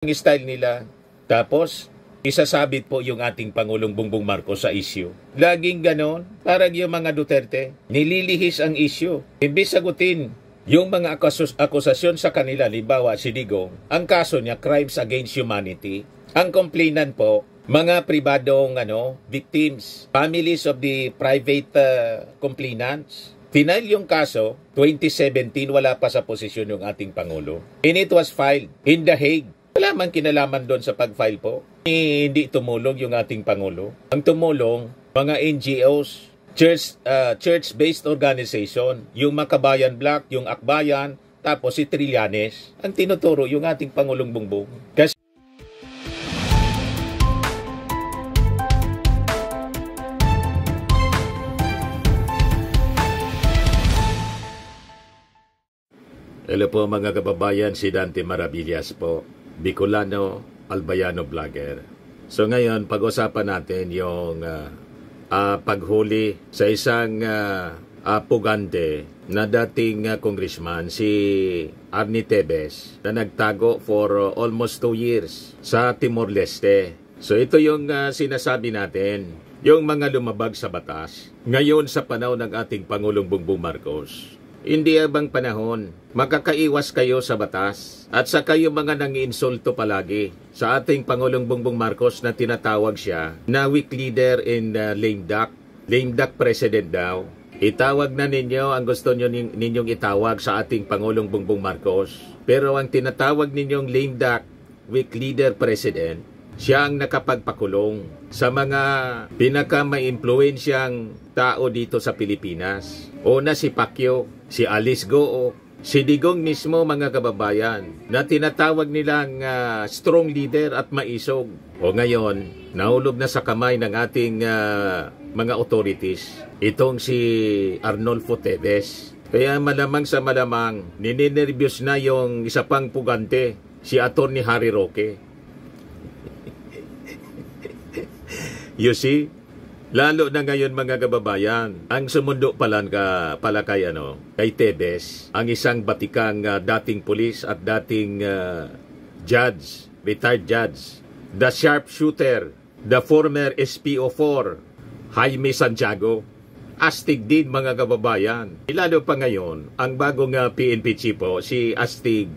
Ang style nila. Tapos, isasabit po yung ating Pangulong Bongbong Marcos sa issue. Laging ganon, parang yung mga Duterte, nililihis ang issue. Imbis sagutin yung mga akusasyon sa kanila, libawa si Digong, ang kaso niya, crimes against humanity. Ang complainant po, mga pribadong victims, families of the private complainants. Final yung kaso, 2017, wala pa sa posisyon yung ating Pangulo. And it was filed in The Hague. Wala man kinalaman doon sa pag-file po. Hindi tumulong yung ating Pangulo. Ang tumulong, mga NGOs, church-based organization, yung Makabayan Black, yung Akbayan, tapos si Trillanes, ang tinuturo yung ating Pangulong Bongbong. Kasi hello po mga kababayan, si Dante Maravillas po, Bicolano, Albayano vlogger. So ngayon, pag-usapan natin yung paghuli sa isang pugante na dating congressman, si Arnie Tevez, na nagtago for almost 2 years sa Timor-Leste. So ito yung sinasabi natin, yung mga lumabag sa batas. Ngayon sa panahon ng ating Pangulong Bongbong Marcos, hindi abang panahon, makakaiwas kayo sa batas at sa kayo mga nangiinsulto palagi sa ating Pangulong Bongbong Marcos na tinatawag siya na weak leader in lame duck president daw. Itawag na ninyo ang gusto ninyong itawag sa ating Pangulong Bongbong Marcos. Pero ang tinatawag ninyong lame duck weak leader president, siya ang nakapagpakulong sa mga pinaka-maimpluwensyang tao dito sa Pilipinas. Una si Pacquiao, si Alice Goong, si Digong mismo mga kababayan na tinatawag nilang strong leader at maisog. O ngayon, nahulog na sa kamay ng ating mga authorities itong si Arnolfo Tevez. Kaya malamang sa malamang, nininervyos na yung isa pang pugante, si Atty. Harry Roque. You see? Lalo na ngayon mga kababayan, ang sumundo pala kay Tevez, ang isang batikang dating pulis at dating judge, retired judge, the sharpshooter, the former SPO4, Jaime Santiago. Astig din mga kababayan. Lalo pa ngayon, ang bagong PNP chief po, si Astig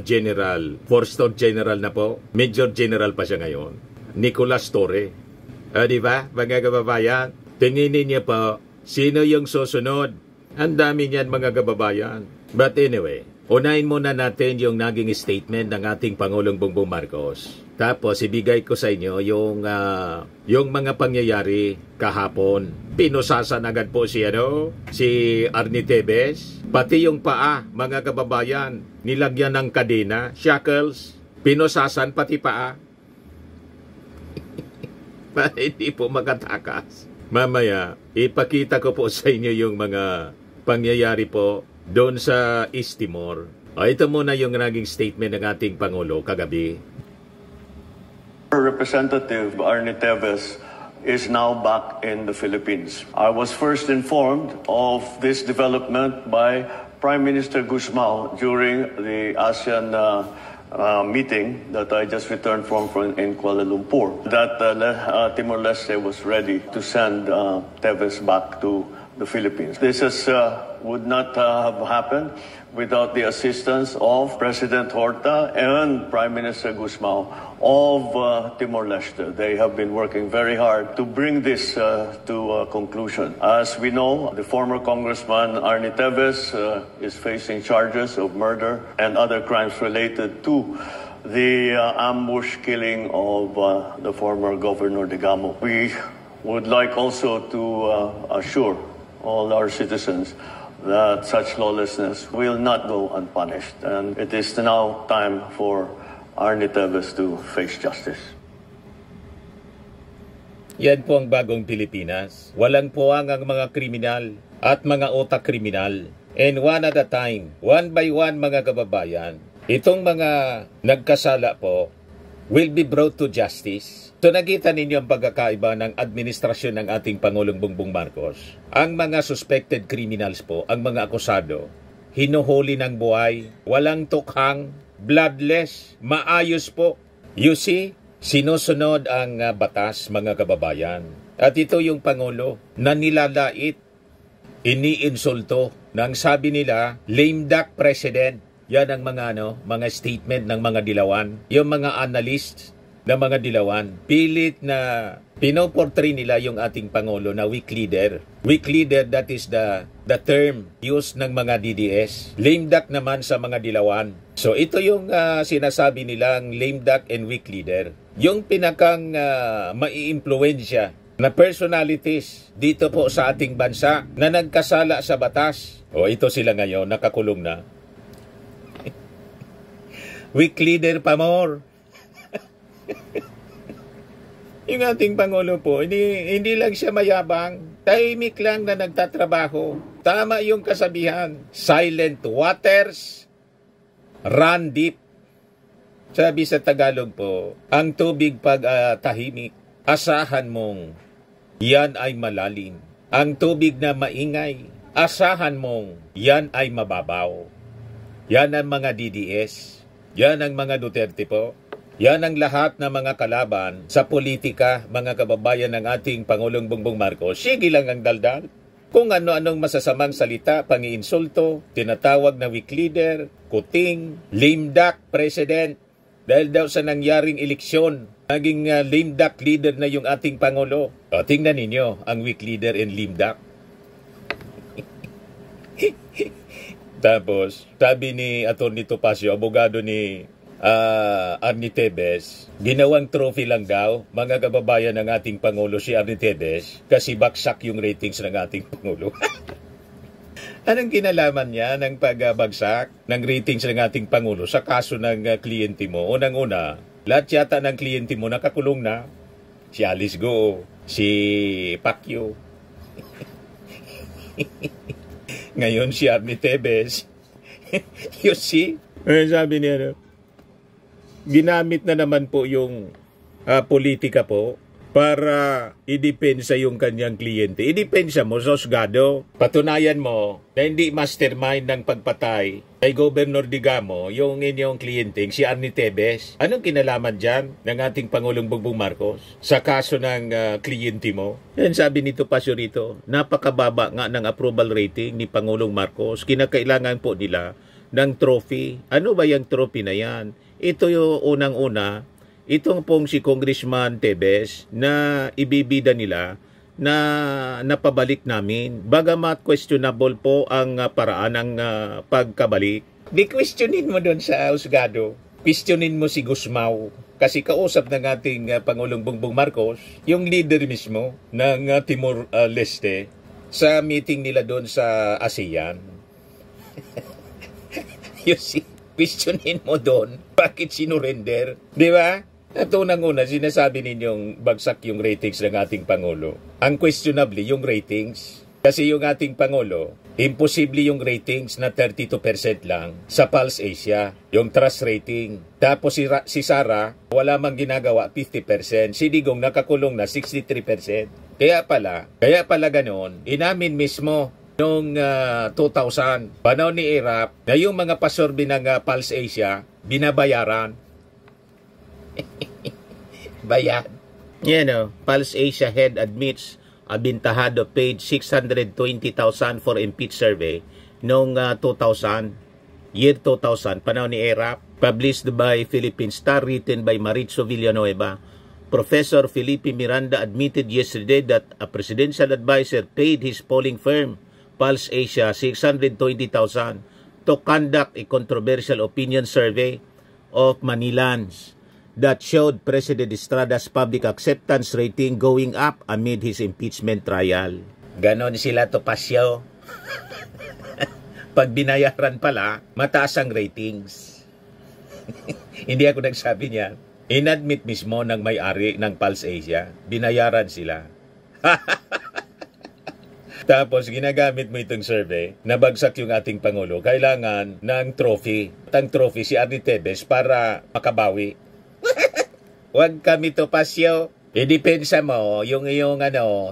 General, 4-star General na po, Major General pa siya ngayon, Nicolas Torre. Di ba, mga kababayan? Tinginin niyo po, sino yung susunod? Ang dami niyan, mga kababayan. But anyway, unahin muna natin yung naging statement ng ating Pangulong Bongbong Marcos. Tapos, ibigay ko sa inyo yung mga pangyayari kahapon. Pinusasan agad po si Arnie Tevez. Pati yung paa, mga kababayan, nilagyan ng kadena, shackles. Pinusasan pati paa. Hindi po makatakas. Mamaya, ipakita ko po sa inyo yung mga pangyayari po doon sa East Timor. Ito muna yung naging statement ng ating Pangulo kagabi. Representative Arnie Tevez is now back in the Philippines. I was first informed of this development by Prime Minister Guzmao during the ASEAN meeting that I just returned from in Kuala Lumpur, that Timor-Leste was ready to send Tevez back to the Philippines. This would not have happened without the assistance of President Horta and Prime Minister Guzmao of Timor-Leste. They have been working very hard to bring this to a conclusion. As we know, the former Congressman Arnie Tevez is facing charges of murder and other crimes related to the ambush killing of the former Governor Digamo. We would like also to assure all our citizens that such lawlessness will not go unpunished. And it is now time for Arnie Tevez to face justice. Yan po ang bagong Pilipinas. Walang puwang ang mga kriminal at mga otak kriminal. And one at a time, one by one mga kababayan, itong mga nagkasala po will be brought to justice. So nakita ninyo ang pagkakaiba ng administrasyon ng ating Pangulong Bongbong Marcos. Ang mga suspected criminals po, ang mga akusado, hinuhuli ng buhay, walang tukhang, bloodless, maayos po. You see, sinusunod ang batas, mga kababayan. At ito yung Pangulo na nilalait, iniinsulto, nang sabi nila, lame duck president. Yan ang mga statement ng mga dilawan. Yung mga analysts ng mga dilawan, pilit na pinoportray nila yung ating Pangulo na weak leader. Weak leader, that is the term used ng mga DDS. Lame duck naman sa mga dilawan. So ito yung sinasabi nilang lame duck and weak leader. Yung pinakang mai-impluwensya na personalities dito po sa ating bansa na nagkasala sa batas. O ito sila ngayon, nakakulong na. Weak leader pa more. Yung ating Pangulo po, hindi lang siya mayabang, tahimik lang na nagtatrabaho. Tama yung kasabihan, silent waters run deep. Sabi sa Tagalog po, ang tubig pag tahimik, asahan mong yan ay malalim. Ang tubig na maingay, asahan mong yan ay mababaw. Yan ang mga DDS, yan ang mga Duterte po. Yan ang lahat ng mga kalaban sa politika, mga kababayan ng ating Pangulong Bongbong Marcos. Sige lang ang daldal. Kung ano-anong masasamang salita, pangiinsulto, tinatawag na weak leader, kuting, lame duck president. Dahil daw sa nangyaring eleksyon, naging lame duck leader na yung ating Pangulo. O, tingnan ninyo ang weak leader and lame duck. Tapos, sabi ni Atty. Topacio, abogado ni Arnie Tevez, ginawang trophy lang daw, mga kababayan ng ating Pangulo si Arnie Tevez, kasi baksak yung ratings ng ating Pangulo. Anong kinalaman niya ng pagbagsak ng ratings ng ating Pangulo sa kaso ng kliyente mo? Unang-una, lahat yata ng kliyente mo nakakulong na. Si Alice Go, si Pacquiao. Ngayon si Arnie Tevez. You see? Sabi niya, ginamit na naman po yung politika po para idepensa yung kanyang kliyente. Idepensa mo, Sosgado. Patunayan mo na hindi mastermind ng pagpatay kay Governor Digamo yung inyong kliyente, si Arnie Tevez. Anong kinalaman dyan ng ating Pangulong Bongbong Marcos sa kaso ng kliyente mo? Yan sabi nito Pasyo rito, napakababa nga ng approval rating ni Pangulong Marcos. Kinakailangan po nila ng trophy. Ano ba yung trophy na yan? Ito yung unang-una, itong pong si Congressman Tevez na ibibida nila na napabalik namin. Bagamat questionable po ang paraan ng pagkabalik. Di questionin mo doon sa husgado. Questionin mo si Gusmao. Kasi kausap ng ating Pangulong Bongbong Marcos, yung leader mismo ng Timor-Leste sa meeting nila doon sa ASEAN. You see? Questionin mo doon, bakit sinurrender? Di ba? At unang-una, sinasabi ninyong bagsak yung ratings ng ating Pangulo. Ang questionably, yung ratings. Kasi yung ating Pangulo, imposible yung ratings na 32% lang sa Pulse Asia, yung trust rating. Tapos si Sara, wala mang ginagawa, 50%. Si Digong nakakulong na 63%. Kaya pala ganoon, inamin mismo noong 2000, panahon ni Irap, na yung mga pasorbi ng Pulse Asia, binabayaran. Bayad. Pulse Asia head admits Abintahado paid 620,000 for impeach survey noong 2000, year 2000, panahon ni Irap, published by Philippine Star, written by Maritzo Villanueva. Professor Felipe Miranda admitted yesterday that a presidential advisor paid his polling firm Pulse Asia 620,000 to conduct a controversial opinion survey of Manilans that showed President Estrada's public acceptance rating going up amid his impeachment trial. Ganon sila Topacio. Pag binayaran pala, mataas ang ratings. Hindi ako nagsabi niyan. Inadmit mismo ng may-ari ng Pulse Asia. Binayaran sila. Tapos ginagamit mo itong survey, nabagsak yung ating Pangulo, kailangan ng trophy. Ang trophy si Arnie Tevez para makabawi. Huwag kami Topacio. Idepensa mo yung iyong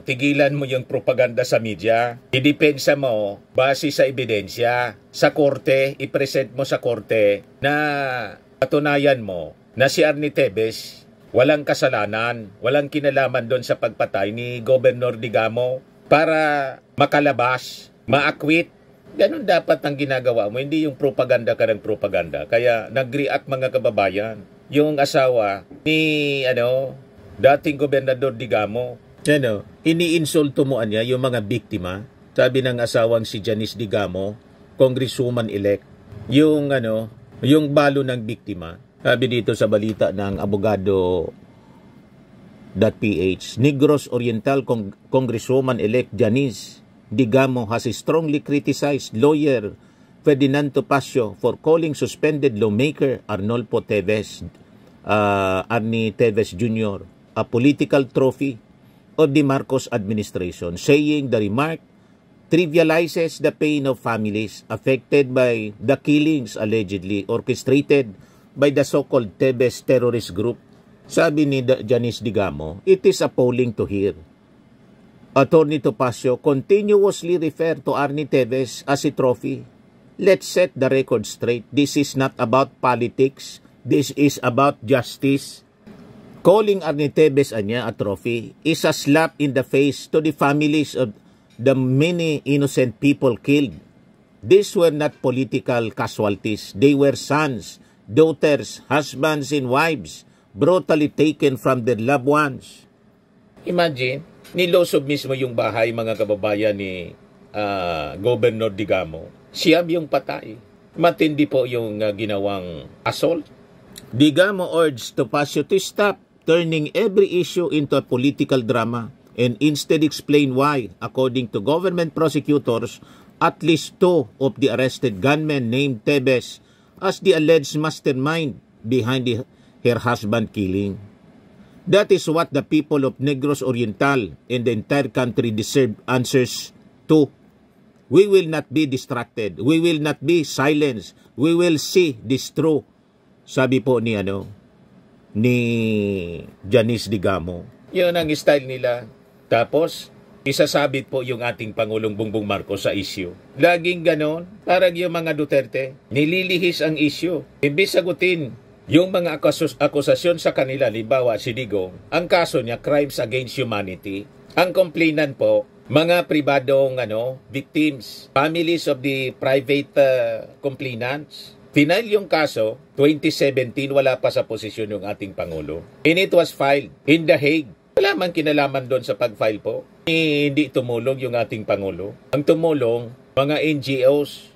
tigilan mo yung propaganda sa media. Idepensa mo base sa ebidensya. Sa korte, ipresent mo sa korte na patunayan mo na si Arnie Tevez walang kasalanan, walang kinalaman doon sa pagpatay ni Governor Digamo para makalabas, ma-acquit. Ganun dapat ang ginagawa mo, hindi yung propaganda ka ng propaganda. Kaya nag-react mga kababayan, yung asawa ni dating Gobernador Digamo, iniinsulto mo niya yung mga biktima. Sabi ng asawang si Janice Digamo, congresswoman-elect, yung balo ng biktima. Sabi dito sa balita ng abogado.ph, Negros Oriental Congresswoman-elect Janice Digamo has strongly criticized lawyer Ferdinand Topacio for calling suspended lawmaker Arnolfo Tevez, Arnie Tevez Jr., a political trophy of the Marcos administration, saying the remark trivializes the pain of families affected by the killings allegedly orchestrated by the so-called Tevez terrorist group. Sabi ni Janice Digamo, it is appalling to hear Attorney Topacio continuously refer to Arnie Tevez as a trophy. Let's set the record straight. This is not about politics. This is about justice. Calling Arnie Tevez a trophy is a slap in the face to the families of the many innocent people killed. These were not political casualties. They were sons, daughters, husbands, and wives brutally taken from their loved ones. Imagine, nilosob mismo yung bahay mga kababayan ni Governor Digamo. Siyam yung patay. Matindi po yung ginawang assault. Digamo urged Topacio to stop turning every issue into a political drama and instead explain why, according to government prosecutors, at least 2 of the arrested gunmen named Tevez as the alleged mastermind behind her husband killing. That is what the people of Negros Oriental and the entire country deserve answers to. We will not be distracted. We will not be silenced. We will see this through. Sabi po ni Janice Digamo. Yun ang style nila. Tapos, isasabit po yung ating Pangulong Bongbong Marcos sa issue. Laging ganon, parang yung mga Duterte, nililihis ang issue. Imbis sagutin yung mga akusasyon sa kanila, libawa si Digong, ang kaso niya, crimes against humanity. Ang complainant po, mga pribadong victims, families of the private complainants. Final yung kaso, 2017, wala pa sa posisyon yung ating Pangulo. And it was filed in The Hague. Wala man kinalaman doon sa pag-file po. Hindi tumulong yung ating Pangulo. Ang tumulong, mga NGOs,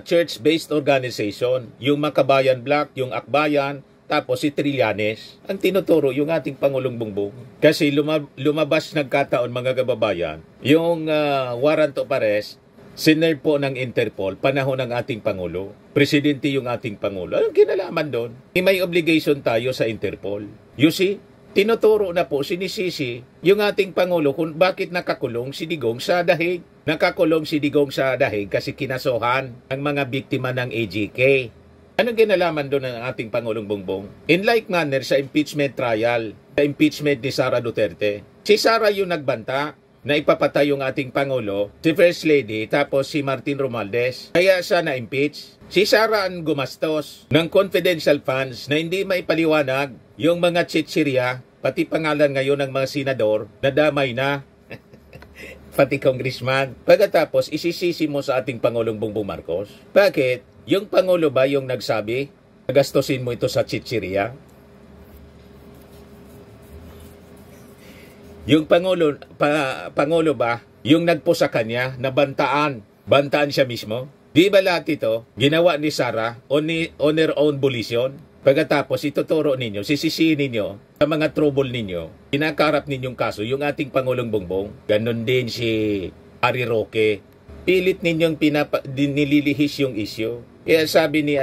church-based organization, yung Makabayan Bloc, yung Akbayan, tapos si Trillanes, ang tinuturo yung ating Pangulong Bongbong. Kasi lumabas nagkataon mga kababayan, yung warrant of arrest, sinerve po ng Interpol, panahon ng ating Pangulo. Presidente yung ating Pangulo. Anong kinalaman doon? May obligation tayo sa Interpol. You see? Tinuturo na po, sinisisi yung ating Pangulo kung bakit nakakulong si Digong sa Dahig. Nakakulong si Digong sa Dahig kasi kinasohan ang mga biktima ng AGK. Anong kinalaman doon ng ating Pangulong Bongbong? In like manner sa impeachment trial, sa impeachment ni Sara Duterte, si Sara yung nagbanta na ipapatay yung ating Pangulo, si First Lady, tapos si Martin Romualdez. Kaya siya na-impeach. Si Sara ang gumastos ng confidential funds na hindi maipaliwanag yung mga chichirya, pati pangalan ngayon ng mga senador na damay na, pati congressman. Pagkatapos, isisisi mo sa ating Pangulong Bongbong Marcos. Bakit? Yung Pangulo ba yung nagsabi, gastusin mo ito sa chichirya? Yung Pangulo ba, yung nagpo sa kanya na bantaan siya mismo? Di ba lahat ito, ginawa ni Sara on her own volition? Pagkatapos ituturo ninyo, sisisihin ninyo sa mga trouble ninyo, kinakarap ninyong kaso, yung ating Pangulong Bongbong, ganun din si Harry Roque, pilit ninyong nililihis yung issue. Kaya sabi ni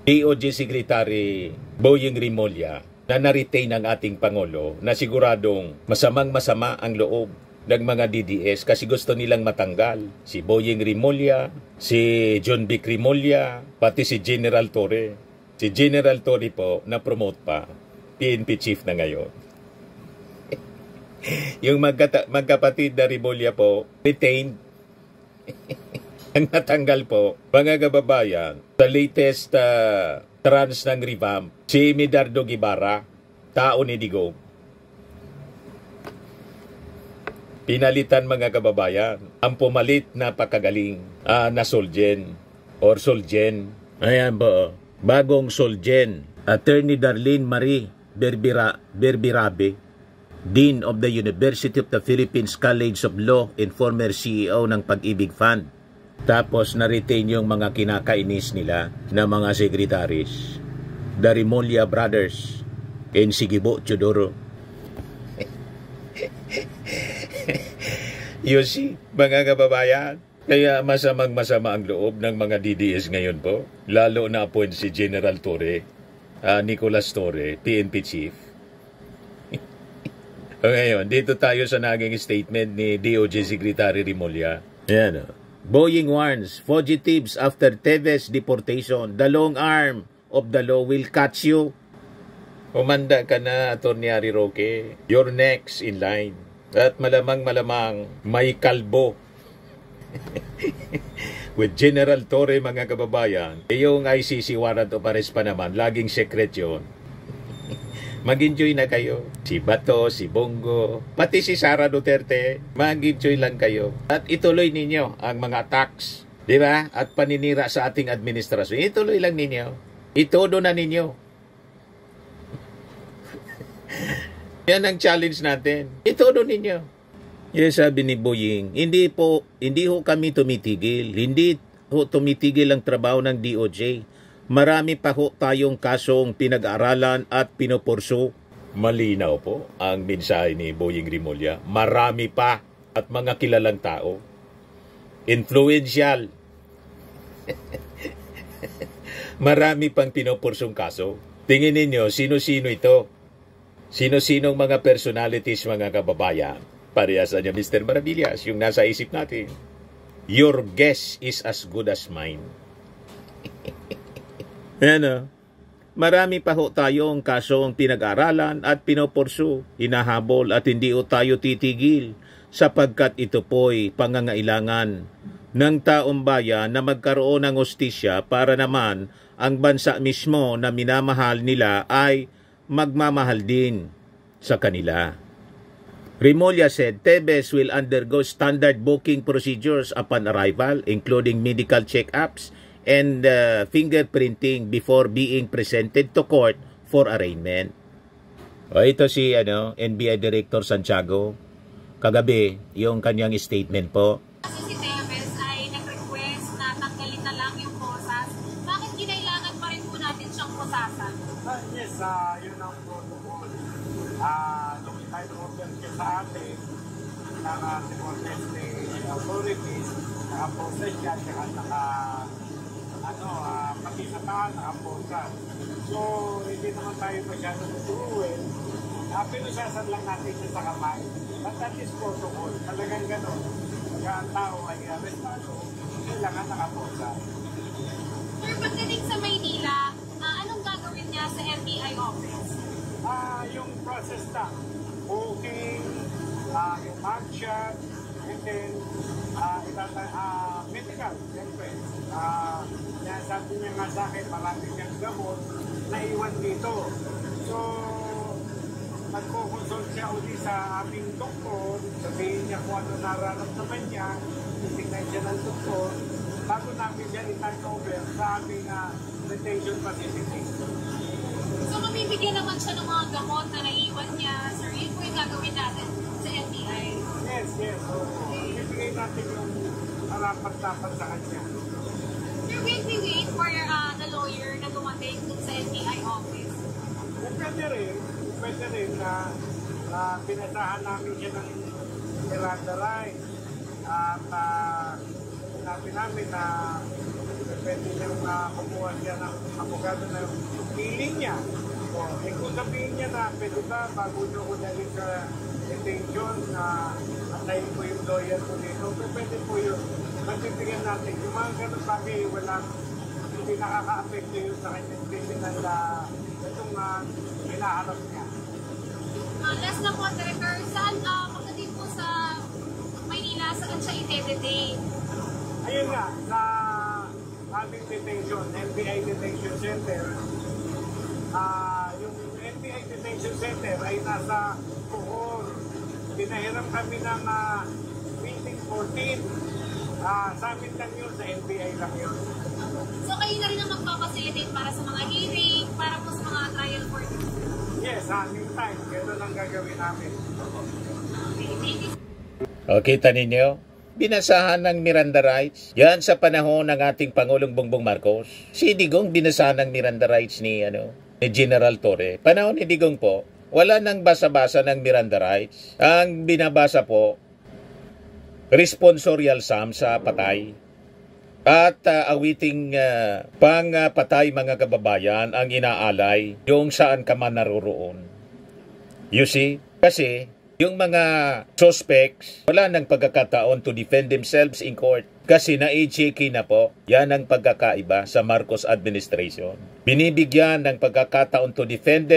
DOJ Secretary Boyeng Rimulya, na na-retain ng ating Pangulo na siguradong masamang-masama ang loob ng mga DDS kasi gusto nilang matanggal si Boyeng Rimulya, si John Vic Rimulya, pati si General Torre. Si General Torre po na-promote pa. PNP chief na ngayon. Yung magkapatid na Rimulya po, retained. Ang natanggal po, mga kababayan, sa latest trans ng revamp, si Medardo Guevara, tao ni Digong. Pinalitan, mga kababayan, ang pumalit na pakagaling na Solgen or Solgen. Ayan po, bagong Solgen. Attorney Darlene Marie Berbirabe, Dean of the University of the Philippines College of Law and former CEO ng Pag-ibig Fund. Tapos na-retain yung mga kinakainis nila na mga secretaries. The Rimulya Brothers and Sigibo Chodoro. You see, mga kababayan, kaya masamang-masama ang loob ng mga DDS ngayon po. Lalo na appoint si General Torre, Nicolas Torre, PNP Chief. Ngayon, dito tayo sa naging statement ni DOJ Secretary Rimulya. Ayan o. Boying warns fugitives after Teves deportation. The long arm of the law will catch you. Umanda ka na, Atty. Harry Roque. You're next in line. At malamang may kalbo. With General Torre, mga kababayan, yung ICC warrant of arrest pa naman, laging secret yun. Mag-enjoy na kayo. Si Bato, si Bongo, pati si Sara Duterte, mag-enjoy lang kayo. At ituloy ninyo ang mga attacks, di ba? At paninira sa ating administrasyon. Ituloy lang ninyo. Itodo na ninyo. Yan ang challenge natin. Itodo ninyo. Yes, sabi ni Boying, hindi ho kami tumitigil. Hindi ho tumitigil ang trabaho ng DOJ. Marami pa ho tayong kasong pinag-aralan at pinupurso. Malinaw po ang mensahe ni Boying Rimulya. Marami pa at mga kilalang tao. Influential. Marami pang pinupursong kaso. Tingin ninyo, sino-sino ito? Sino-sinong mga personalities, mga kababayan? Parehas na niya, Mr. Maravillas, yung nasa isip natin. Your guess is as good as mine. Ano? Marami pa ho tayong kasong pinag-aralan at pinupurso, hinahabol at hindi ho tayo titigil sapagkat ito po'y pangangailangan ng taong bayan na magkaroon ng hustisya para naman ang bansa mismo na minamahal nila ay magmamahal din sa kanila. Rimulya said Teves will undergo standard booking procedures upon arrival, including medical check-ups and fingerprinting before being presented to court for arraignment. O ito si NBI Director Santiago. Kagabi, yung kanyang statement po. Kasi si Teves ay nag-request na tanggalin na lang yung posas. Bakit kinailangan pa rin po natin siyang posasan? Yes, yun ang protocol. Nung itayo-order siya sa atin, naka-request ni authorities, naka-process siya, pati sa tahan, naka-process. So, hindi naman tayo masyado naturuin. Pinusasan lang natin siya sa kamay. But that is protocol. Talagang gano'n. Pagka ang tao ay arestado, kailangan naka-process. Sir, pagdating sa Maynila, anong gagawin niya sa FBI office? Yung process na. Booking, yung mugshot, and then, medical, siyempre. Sabi niya nga sa akin, marami niyang gamot na iwan dito. So, nagko-consult siya ulit sa aming doktor, sabihin niya kung ano nararamdaman niya, titignan siya ng doktor, bago namin siya i-turn over sa aming detention facility. So, mamibigyan naman siya ng mga gamot na naiwan niya. Sir, yun po yung gagawin natin sa FBI. Yes. So, ibigay natin yung harapat-dapat sa kanya. Sir, will we wait for the lawyer na dumating sa FBI office? Pwede rin na pinasahan namin siya ng Miranda rights at sinabi namin na pwede niyang kumuha siya ng abogado na piling niya. So, kung sabihin niya na pwede ba bago niyo ko nalit sa detention na antayin ko yung lawyer ko dito, pwede po yun. Magbibigyan natin yung mga ganun bagay, hindi nakaka-apekto yun sa kanyang kriminal na itong hinaharap niya. Last na po, Director, saan pagdating po sa Maynila, saan siya i-detain? Ayun nga, sa aming detention, NBI Detention Center, yung NBI Detention Center ay nasa Bohol. Pinahiram kami ng meeting 14. Sa amin lang yun, sa NBI lang yun. So kayo na rin ang magpapacilitate para sa mga hearing, para po sa mga trial court? Yes, anytime. Ganun ang gagawin namin. Okay, thank you. Kita ninyo? Binasahan ng Miranda rights. Yan sa panahon ng ating Pangulong Bongbong Marcos. Si Digong binasahan ng Miranda rights ni General Torre. Panahon ni Digong po, wala nang basa-basa ng Miranda rights. Ang binabasa po, responsorial sum sa patay. At awiting pang-patay mga kababayan ang inaalay yung saan ka man naroroon. You see? Kasi yung mga suspects, wala nang pagkakataon to defend themselves in court. Kasi na-HK na po, yan ang pagkakaiba sa Marcos administration. Binibigyan ng pagkakataon to defend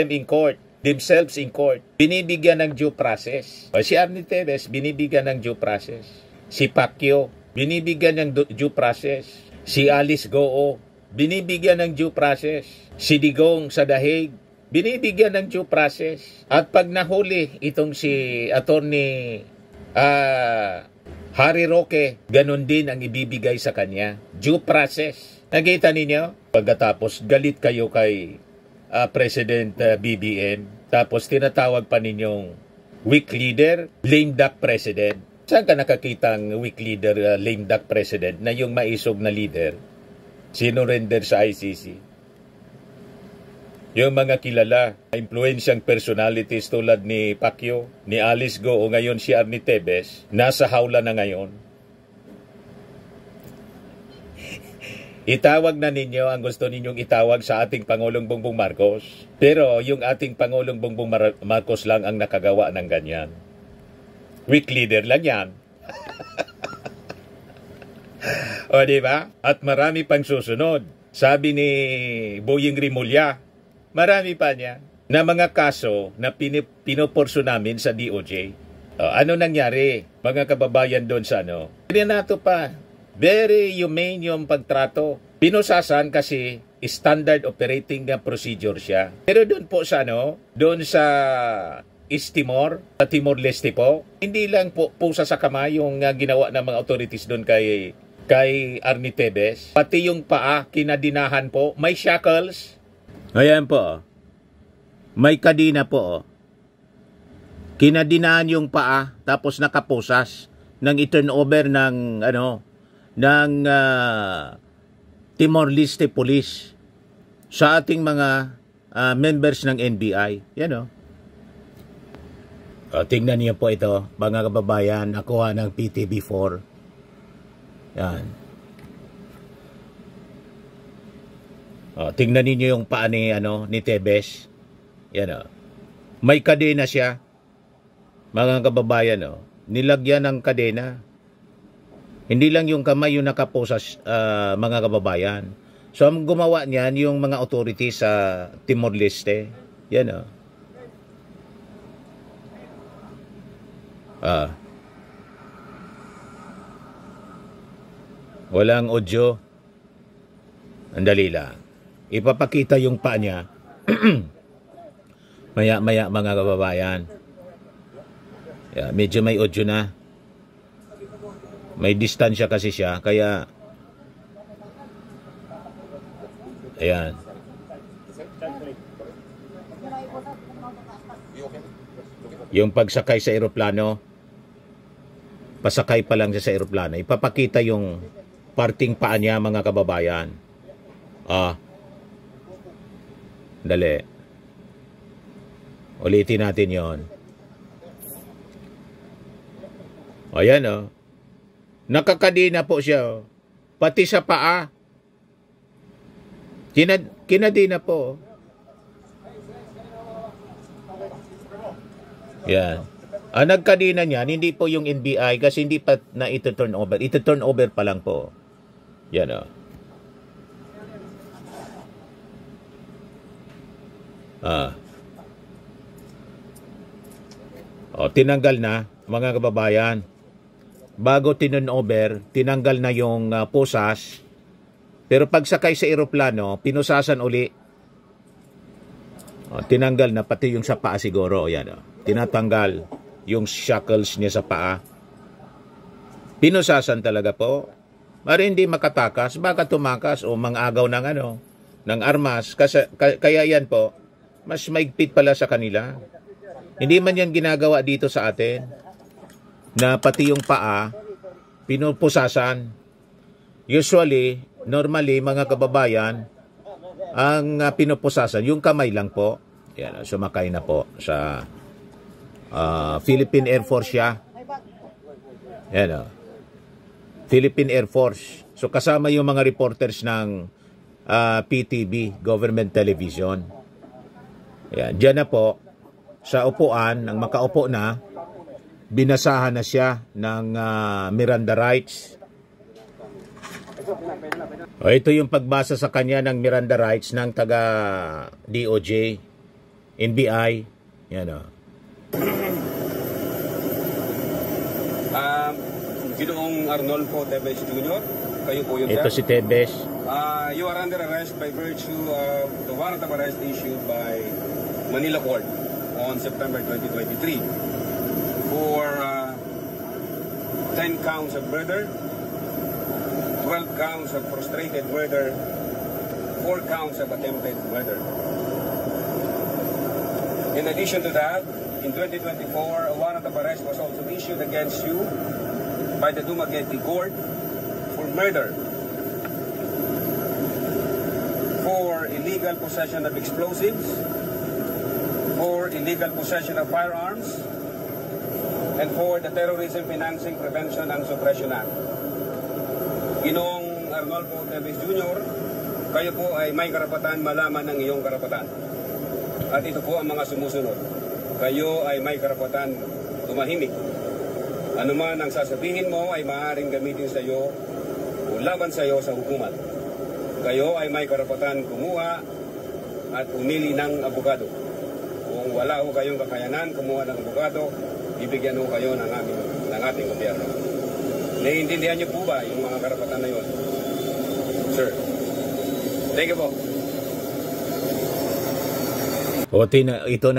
themselves in court. Binibigyan ng due process. Si Arnie Teves, binibigyan ng due process. Si Pacquiao, binibigyan ng due process. Si Alice Goo, binibigyan ng due process. Si Digong sa Dahig, binibigyan ng due process. At pag nahuli itong si Attorney Harry Roque, ganun din ang ibibigay sa kanya. Due process. Nakita ninyo? Pagkatapos galit kayo kay President BBM, tapos tinatawag pa ninyong weak leader, lame duck president. Saan ka nakakita ang weak leader, lame duck president na yung maisog na leader sinurrender sa ICC? Yung mga kilala, influensyang personalities tulad ni Pacquiao, ni Alice Goo, o ngayon si Arnie Teves, nasa hawla na ngayon. Itawag na ninyo ang gusto ninyong itawag sa ating Pangulong Bongbong Marcos. Pero yung ating Pangulong Bongbong Marcos lang ang nakagawa ng ganyan. Weak leader lang yan. O diba? At marami pang susunod. Sabi ni Boying Rimulya, marami pa niya na mga kaso na pinoporso namin sa DOJ. Ano nangyari, mga kababayan doon sa Pinato pa. Very humane yung pagtrato. Pinusasan kasi standard operating procedure siya. Pero doon po sa doon sa East Timor, sa Timor-Leste po, hindi lang po pusa sa kamay yung ginawa ng mga authorities doon kay Arnie Teves. Pati yung paa, kinadinahan po. May shackles. Ayan po. May kadina po. Kinadinahan yung paa, tapos nakapusas ng i-turnover ng Timor-Leste Police sa ating mga members ng NBI. Yan tingnan niyo po ito, mga kababayan, nakuha ng PTB4. Yan. Tingnan niyo yung paa ni Teves. Yan may kadena siya. Mga kababayan, nilagyan ng kadena. Hindi lang yung kamay yung nakapusas, mga kababayan. So, ang gumawa niyan yung mga authorities sa Timor-Leste. Yan walang audio. Andali lang. Ipapakita yung paa niya. Maya-maya, mga kababayan. Medyo may audio na. May distansya kasi siya, kaya ayan. Yung pagsakay sa eroplano, pasakay pa lang siya sa eroplano, ipapakita yung parting paa niya, mga kababayan. Dali. Ulitin natin yon. Ayan nakakadina po siya. Pati sa paa. Kinadina po. Yan. Ang nagkadina niyan, hindi po yung NBI kasi hindi pa na ito-turn over. Ito-turn over pa lang po. Yan O, tinanggal na, mga kababayan. Bago tinurnover, tinanggal na yung pusas. Pero pagsakay sa eroplano, pinusasan uli. O, tinanggal na pati yung sa paa siguro. Yan, o. Tinatanggal yung shackles niya sa paa. Pinusasan talaga po. Mari hindi makatakas, baka tumakas o mangagaw ng ng armas. Kaya yan po, mas maigpit pala sa kanila. Hindi man yan ginagawa dito sa atin, na pati yung paa, pinupusasan. Usually, normally, mga kababayan, ang pinupusasan, yung kamay lang po. Yan, sumakay na po sa Philippine Air Force siya. Yan, Philippine Air Force. So, kasama yung mga reporters ng PTV, Government Television. Yan, dyan na po, sa upuan, nang makaupo na, binasahan na siya ng Miranda rights. O, ito yung pagbasa sa kanya ng Miranda rights ng taga DOJ, NBI. Yan o. Ginoong Arnolfo Tevez Jr., kayo po yun. Ito si Tevez. You are under arrest by virtue of the warrant of arrest issued by Manila Court on September 2023 for 10 counts of murder, 12 counts of frustrated murder, 4 counts of attempted murder. In addition to that, in 2024, a warrant of arrest was also issued against you by the Dumaguete Court for murder, for illegal possession of explosives, for illegal possession of firearms, and for the Terrorism Financing Prevention and Suppression Act. Ginoong Arnolfo Tevez Jr., kayo po ay may karapatan malaman ng iyong karapatan. At ito po ang mga sumusunod. Kayo ay may karapatan tumahimik. Ano man ang sasabihin mo ay maaaring gamitin sa iyo o laban sa iyo sa hukuman. Kayo ay may karapatan kumuha at umili ng abogado. Kung wala ho kayong kakayanan kumuha ng abogado, bibigyan ho kayo ng ating gobyerno. Naiintindihan niyo po ba yung mga karapatan na yun? Sir. Thank you po. O, ito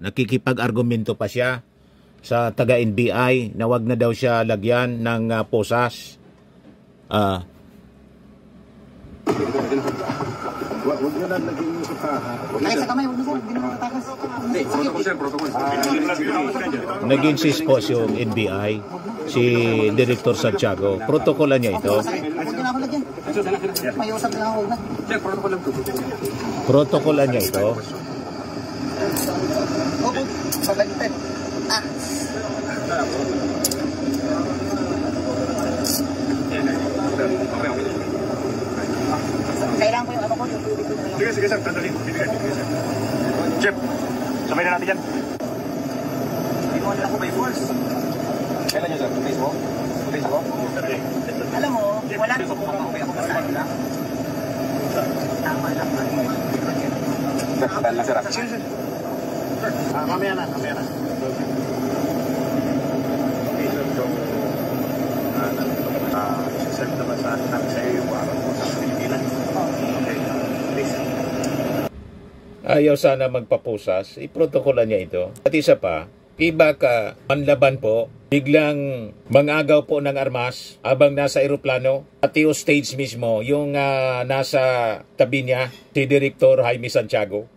nakikipag-argumento pa siya sa taga-NBI na wag na daw siya lagyan ng posas. Huwag nyo lang lagyan nyo sa kaha. Ay, sa kamay, huwag na sir. Hindi naman katakas. Hindi, protocol sir, protocol. Nag-insist po yung NBI, si Director Santiago. Protokolan niya ito. Huwag na ako lagyan. May usap na ako, huwag na. Sir, protocol lang po. Protokolan niya ito. Opo, pagalitan. Kailangan ko yung ano ko, yung tubig ko. Sige, sige sir, tandali. Sige, sir. Chip, sabay na natin yan. Hindi mo nila po by force. Kailan nyo sir? 2 days po? 2 days po? Alam mo, wala ko kung ako ako basta nila. Tama lang. Sir, dahil lang sir. Sige, sir. Mamaya na, mamaya na. Okay, sir. So, isa-set naman sa atin sa iyo yung warang mo sa Pilipinas. Okay, please. Ayaw sana magpapusas, iprotokolan niya ito. At isa pa, iba ka manlaban po, biglang mangagaw po ng armas habang nasa eroplano at yung stage mismo, yung nasa tabi niya, si Director Jaime Santiago.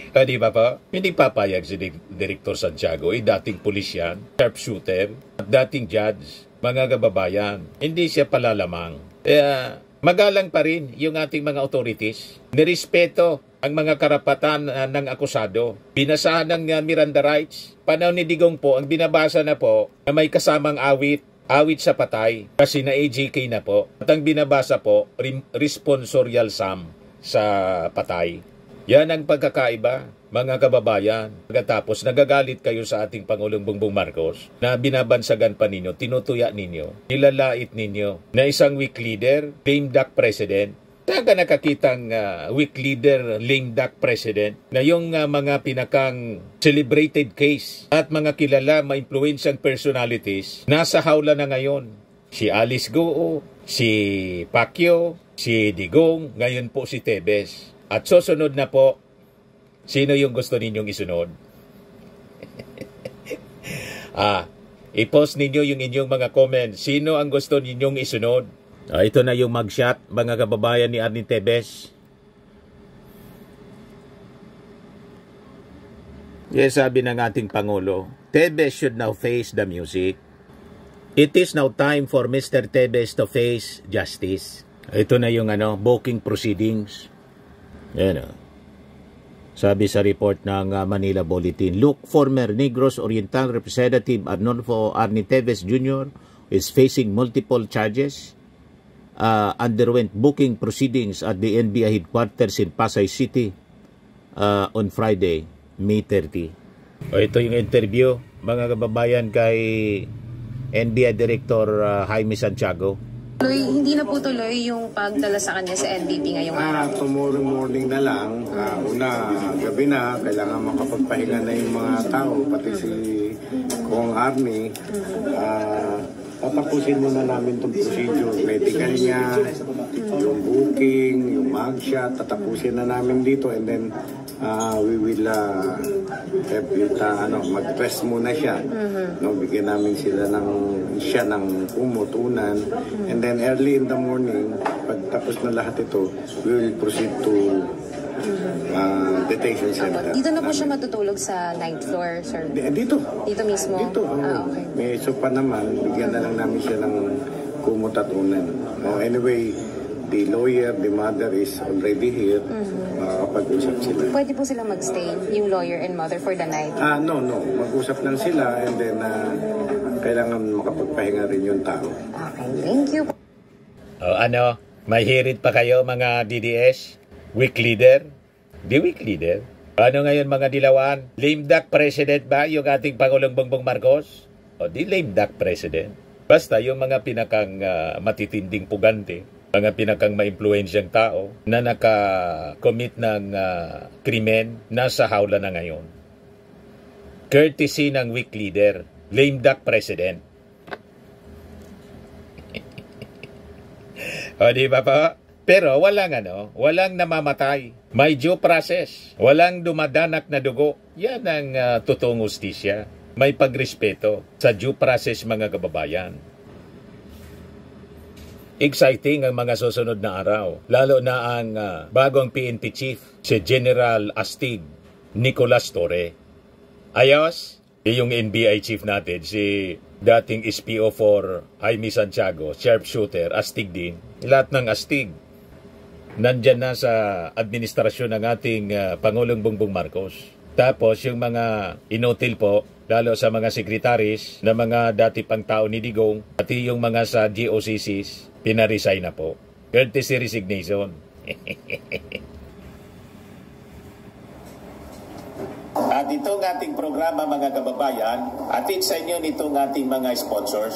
Di ba po? Hindi papayag si Director Santiago, dating pulis yan, sharpshooter, at dating judge, mga kababayan. Hindi siya palalamang. Kaya magalang pa rin yung ating mga authorities. Nirespeto ang mga karapatan ng akusado. Binasahan ng Miranda rights. Panahon ni Digong po, ang binabasa na po na may kasamang awit sa patay. Kasi na AJK na po. At ang binabasa po, responsorial sum sa patay. Yan ang pagkakaiba, mga kababayan. Pagkatapos, nagagalit kayo sa ating Pangulong Bongbong Marcos na binabansagan pa ninyo, tinutuya ninyo, nilalait ninyo na isang weak leader, lame duck president, Saan ka nakakitang weak leader, lame duck president na yung mga pinakang celebrated case at mga kilala ma-influential personalities nasa hawla na ngayon? Si Alice Goo, si Pacquiao, si Digong, ngayon po si Tebes. At susunod na po, sino yung gusto ninyong isunod? I-post ninyo yung inyong mga comments. Sino ang gusto ninyong isunod? Ito na yung mugshot, mga kababayan ni Arnie Tebes. Yes, sabi ng ating Pangulo, Tebes should now face the music. It is now time for Mr. Tebes to face justice. Ito na yung booking proceedings. Yan Sabi sa report ng Manila Bulletin, look, former Negros Oriental Representative Arnulfo Arnie Tebes Jr. is facing multiple charges. Underwent booking proceedings at the NBI headquarters in Pasay City on Friday, May 30. Ito yung interview, mga kababayan, kay NBI Director Jaime Santiago. Hindi na po tuloy yung pagdala sa kanya sa NBP ngayong araw. Tomorrow morning na lang, gabi na, kailangan makapagpahinga na yung mga tao, pati si Kong Arnie. Tatapusin muna namin itong procedure, medical niya, yung booking, yung mugshot, tatapusin na namin dito, and then we will mag-rest muna siya. Bigyan namin siya ng umutunan, and then early in the morning, pagtapos na lahat ito, we will proceed to detention center. Dito na po siya matutulog sa 9th floor, sir? Dito. Dito mismo? Dito. Okay. May sopa naman, bigyan na lang namin siya ng kumutatunan. Anyway, the lawyer, the mother is already here. Makakapag-usap sila. Pwede po sila magstay, yung lawyer and mother, for the night? No. Mag-usap lang sila, and then kailangan makapagpahinga rin yung tao. Okay, thank you. May hirit pa kayo, mga DDS? Weak leader? Di weak leader? Ano ngayon, mga dilawan? Lame duck president ba yung ating Pangulong Bongbong Marcos? O di lame duck president? Basta yung mga pinakang matitinding pugante, mga pinakang ma-influensyang tao na naka-commit ng krimen, nasa hawla na ngayon. Courtesy ng weak leader, lame duck president. O di ba pa? Pero walang namamatay. May due process. Walang dumadanak na dugo. Yan ang totoong hustisya. May pagrespeto sa due process, mga kababayan. Exciting ang mga susunod na araw. Lalo na ang bagong PNP chief, si General Astig Nicolas Torre. Ayos, yung NBI chief natin, si dating SPO4 Jaime Santiago, sharpshooter, Astig din. Lahat ng Astig nandyan na sa administrasyon ng ating Pangulong Bongbong Marcos. Tapos yung mga inotil po, lalo sa mga sekretaris na mga dati pang tao ni Digong, pati yung mga sa GOCCs, pinaresign na po. Courtesy resignation. At itong ating programa, mga kababayan, atid sa inyo nitong ating mga sponsors.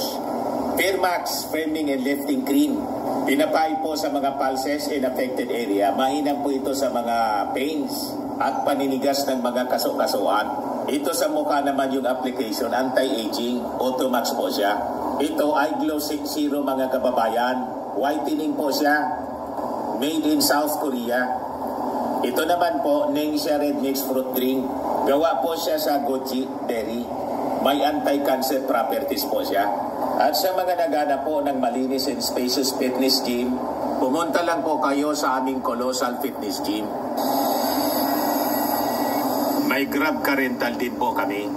Fairmax Framing and Lifting Cream. Pinapay po sa mga pulses in affected area. Mainam po ito sa mga pains at paninigas ng mga kaso-kasuan. Ito sa mukha naman yung application, anti-aging, Automax po siya. Ito ay Glow 60, mga kababayan. Whitening po siya. Made in South Korea. Ito naman po, Ningxia Red Mix Fruit Drink. Gawa po siya sa goji berry. May anti-cancer properties po siya. At sa mga nagana po ng malinis and spacious fitness gym, pumunta lang po kayo sa aming Colossal Fitness Gym. May Grab car rental din po kami.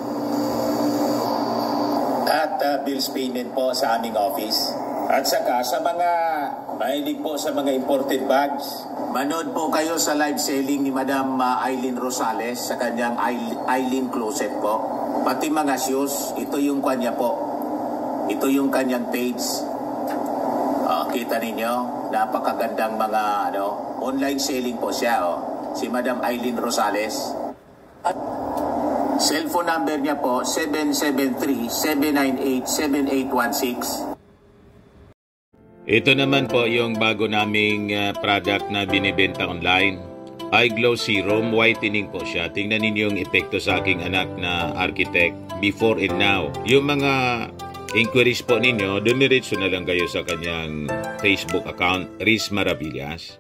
At bills payment po sa aming office. At saka sa mga mahilig po sa mga imported bags, manood po kayo sa live selling ni Madam Aileen Rosales sa kanyang Aileen Closet po. Pati mga shoes, ito yung kanya po. Ito yung kanyang page. Kita ninyo, napakagandang mga online selling po siya. Si Madam Aileen Rosales. At cellphone number niya po, 773-798-7816. Ito naman po yung bago naming product na binibenta online. iGlow Serum, whitening po siya. Tingnan ninyo yung epekto sa aking anak na architect before and now. Yung mga inquiries po ninyo, dumiretso na lang kayo sa kanyang Facebook account, Riz Maravillas.